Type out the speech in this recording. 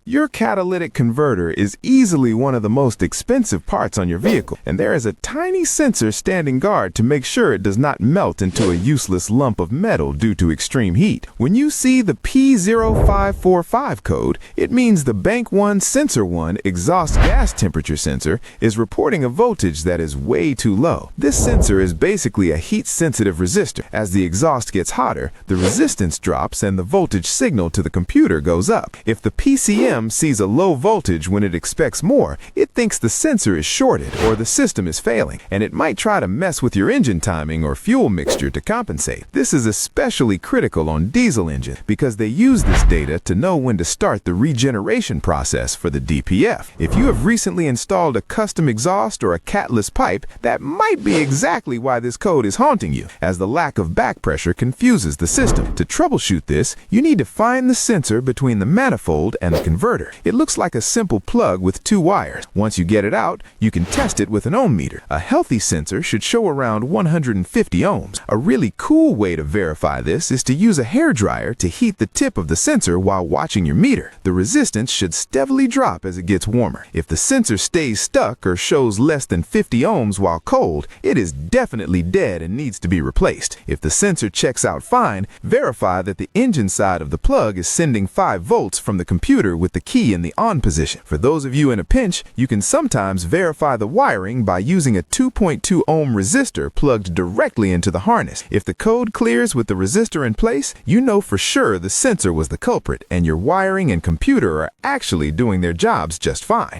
Your catalytic converter is easily one of the most expensive parts on your vehicle, and there is a tiny sensor standing guard to make sure it does not melt into a useless lump of metal due to extreme heat. When you see the P0545 code, it means the Bank 1 Sensor 1 exhaust gas temperature sensor is reporting a voltage that is way too low. This sensor is basically a heat-sensitive resistor. As the exhaust gets hotter, the resistance drops and the voltage signal to the computer goes up. If the PCM sees a low voltage when it expects more, it thinks the sensor is shorted or the system is failing, and it might try to mess with your engine timing or fuel mixture to compensate. This is especially critical on diesel engines because they use this data to know when to start the regeneration process for the DPF. If you have recently installed a custom exhaust or a catless pipe, that might be exactly why this code is haunting you, as the lack of back pressure confuses the system. To troubleshoot this, you need to find the sensor between the manifold and the converter. It looks like a simple plug with two wires. Once you get it out, you can test it with an ohmmeter. A healthy sensor should show around 150 ohms. A really cool way to verify this is to use a hairdryer to heat the tip of the sensor while watching your meter. The resistance should steadily drop as it gets warmer. If the sensor stays stuck or shows less than 50 ohms while cold, it is definitely dead and needs to be replaced. If the sensor checks out fine, verify that the engine side of the plug is sending 5 volts from the computer with the key in the on position. For those of you in a pinch, you can sometimes verify the wiring by using a 2.2 ohm resistor plugged directly into the harness. If the code clears with the resistor in place, you know for sure the sensor was the culprit and your wiring and computer are actually doing their jobs just fine.